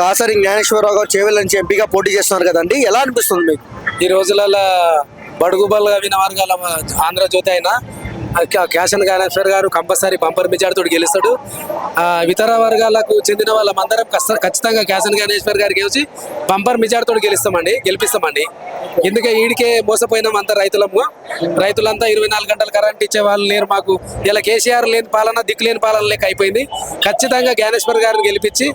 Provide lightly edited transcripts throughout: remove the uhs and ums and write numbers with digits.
దాసరి జ్ఞానేశ్వరరావు గారు చేవెళ్ళ నుంచి ఎంపీగా పోటీ చేస్తున్నారు కదండి, ఎలా అనిపిస్తుంది మీకు? ఈ రోజులలో బడుగు బలైన వర్గాల ఆంధ్రజ్యోతి అయినా క్యాషన్ జ్ఞానేశ్వర్ గారు కంపల్సరీ బంపర్ మెజార్టీతో గెలుస్తాడు. ఇతర వర్గాలకు చెందిన వాళ్ళమందరం ఖచ్చితంగా క్యాషన్ జ్ఞానేశ్వర్ గారికి వచ్చి బంపర్ మెజార్టీతో గెలిపిస్తామండి. ఎందుకే ఈడికే మోసపోయినాం అంతా రైతులంతా 24 గంటలు కరెంట్ ఇచ్చే వాళ్ళు లేరు మాకు. ఇలా కేసీఆర్ లేని పాలన, దిక్కు లేని పాలన లెక్క అయిపోయింది. ఖచ్చితంగా జ్ఞానేశ్వర్ గారిని గెలిపించి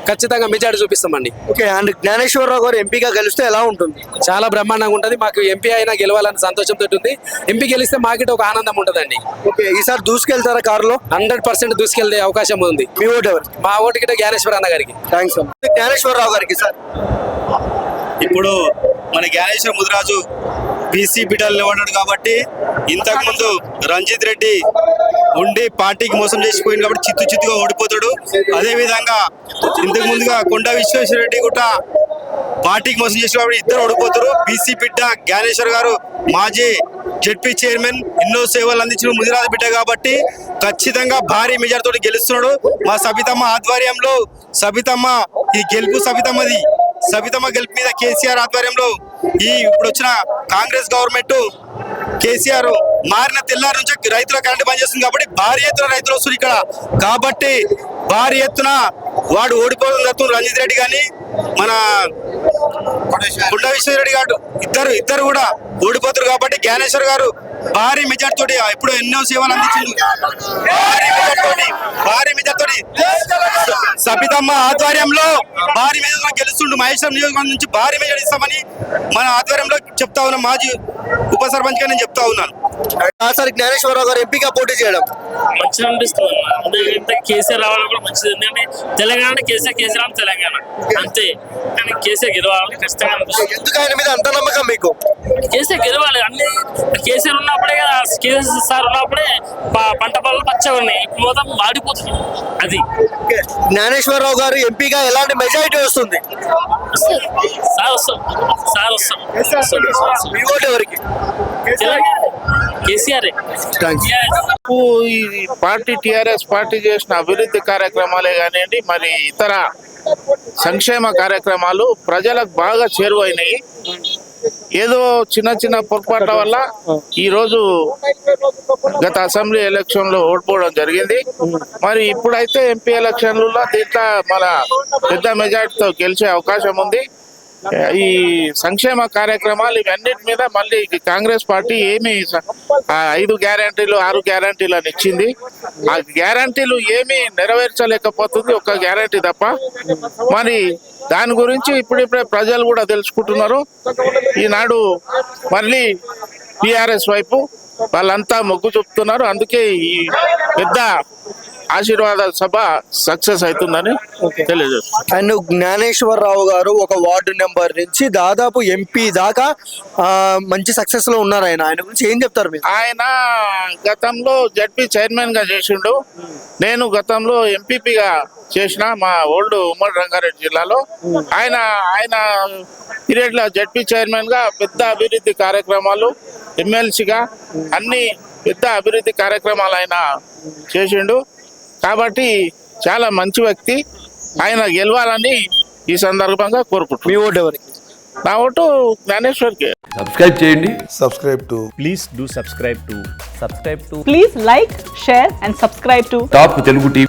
ఖచ్చితంగా మెజార్టీ చూపిస్తామండి. ఓకే, అండ్ జ్ఞానేశ్వరరావు గారు ఎంపీగా గెలిస్తే ఎలా ఉంటుంది? చాలా బ్రహ్మాండంగా ఉంటుంది. మాకు ఎంపీ అయినా గెలవాలని సంతోషంతో ఉంటుంది. ఎంపీ గెలిస్తే మాకిట ఒక ఆనందం ఉంటుందండి. ఓకే, ఈసారి దూసుకెళ్తారా కారులో? 100% దూసుకెళ్లే అవకాశం ఉంది. మీ ఓటు ఎవరు? మా ఓటు గిట్ట జ్ఞానేశ్వర్ అన్న గారికి. థ్యాంక్స్. జ్ఞానేశ్వరరావు గారికి సార్, ఇప్పుడు మన జ్ఞానేశ్వర ముదిరాజు బీసీ బిడ్డలు నిలబడ్డాడు కాబట్టి, ఇంతకుముందు రంజిత్ రెడ్డి ఉండి పార్టీకి మోసం చేసిపోయింది కాబట్టి చిత్తుగా ఓడిపోతాడు. అదేవిధంగా ఇంతకు ముందుగా కొండ విశ్వేశ్వర రెడ్డి కూడా పార్టీకి మోసం చేసిన కాబట్టి ఇద్దరు ఓడిపోతారు. బీసీ బిడ్డ జ్ఞానేశ్వర్ గారు మాజీ జెడ్పీ చైర్మన్, ఎన్నో సేవలు అందించిన ముదిరాజు బిడ్డ కాబట్టి ఖచ్చితంగా భారీ మెజార్టీతో గెలుస్తున్నాడు. మా సబితమ్మ ఆధ్వర్యంలో ఈ గెలుపు సబితమ్మ గెలుపు మీద కేసీఆర్ ఆధ్వర్యంలో ఇప్పుడు వచ్చిన కాంగ్రెస్ గవర్నమెంట్ కేసీఆర్ మారిన తెల్లారి నుంచి రైతుల కరెంట్ బంద్ చేస్తుంది కాబట్టి భారీ ఎత్తున రైతులు వస్తున్నారు ఇక్కడ. కాబట్టి భారీ ఎత్తున వాడు ఓడిపోతుంది. రంజిత్ రెడ్డి కానీ మన కొండ విశ్వేశ్వరరెడ్డి గారు ఇద్దరు కూడా ఓడిపోతారు. కాబట్టి జ్ఞానేశ్వర్ గారు భారీ మెజార్టీ తోటి ఎప్పుడు ఎన్నో సేవలు అందించింది. భారీ మెజార్టీ సబితమ్మ ఆధ్వర్యంలో భారీ మెజార్టీ గెలుస్తుండు. మహేశ్వరం నియోజకవర్గం నుంచి భారీ మెజార్టీ ఇస్తామని మన ఆధ్వర్యంలో చెప్తా ఉన్నాం. మాజీ ఉప సర్పంచ్ గా నేను చెప్తా ఉన్నాను. దాసరి జ్ఞానేశ్వరరావు గారు ఎంపీగా పోటీ చేయడం మంచిగా అనిపిస్తుంది. ఎందుకంటే కేసీఆర్ రావడం కూడా మంచిది. ఎందుకంటే తెలంగాణ కేసీఆర్ తెలంగాణ అంతే. కానీ కేసీఆర్ గెలవాలని ఖచ్చితంగా అనిపిస్తుంది. ఎందుకు ఆయన మీద అంత నమ్మకం మీకు? కేసీఆర్ గెలవాలి. అన్ని కేసీఆర్ ఉన్నప్పుడే కదా, కేసీఆర్ ఉన్నప్పుడే పంట పొలాలు పచ్చగా ఉన్నాయి. ఇప్పుడు మొత్తం మాడిపోతుంది. అది జ్ఞానేశ్వరరావు గారు ఎంపీగా ఎలాంటి మెజారిటీ వస్తుంది? సార్ వస్తాం. మీ ఓటు ఎవరికి? కేసీఆర్. ఈ పార్టీ టిఆర్ఎస్ పార్టీ చేసిన అభివృద్ధి కార్యక్రమాలే కానివ్వండి, మరి ఇతర సంక్షేమ కార్యక్రమాలు ప్రజలకు బాగా చేరువైనాయి. ఏదో చిన్న పొరపాట్ల వల్ల ఈ రోజు గత అసెంబ్లీ ఎలక్షన్ లో ఓడిపోవడం జరిగింది. మరి ఇప్పుడైతే ఎంపీ ఎలక్షన్లలో దీంట్లో మన పెద్ద మెజార్టీతో గెలిచే అవకాశం ఉంది. ఈ సంక్షేమ కార్యక్రమాలు ఇవన్నిటి మీద మళ్ళీ కాంగ్రెస్ పార్టీ ఏమి 5 గ్యారంటీలు 6 గ్యారంటీలు అని ఇచ్చింది. ఆ గ్యారంటీలు ఏమీ నెరవేర్చలేకపోతుంది, ఒక్క గ్యారంటీ తప్ప. మరి దాని గురించి ఇప్పుడిప్పుడే ప్రజలు కూడా తెలుసుకుంటున్నారు. ఈనాడు మళ్ళీ టిఆర్ఎస్ వైపు వాళ్ళంతా మొగ్గు చూపుతున్నారు. అందుకే ఈ పెద్ద ఆశీర్వాద సభ సక్సెస్ అవుతుందని తెలియజేస్తుంది. అండ్ జ్ఞానేశ్వరరావు గారు ఒక వార్డు నెంబర్ నుంచి దాదాపు ఎంపీ దాకా మంచి సక్సెస్ లో ఉన్నారు. ఆయన గురించి ఏం చెప్తారు మీరు? ఆయన గతంలో జడ్పీ చైర్మన్ గా చేసిండు. నేను గతంలో ఎంపీపీగా చేసిన మా ఓల్డ్ ఉమ్మడి రంగారెడ్డి జిల్లాలో. ఆయన పీరియడ్ లో జడ్పీ చైర్మన్ గా పెద్ద అభివృద్ధి కార్యక్రమాలు, ఎమ్మెల్సీగా అన్ని పెద్ద అభివృద్ధి కార్యక్రమాలు ఆయన చేసిండు. కాబట్టి చాలా మంచి వ్యక్తి. ఆయన గెలవాలని ఈ సందర్భంగా కోరుకుంటున్నాను. మీ ఓటు ఎవరికి? నా ఓటు జ్ఞానేశ్వర్కి. సబ్స్క్రైబ్ చేయండి. Please do subscribe to Please like, share and subscribe to top Telugu TV.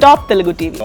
Top Telugu TV.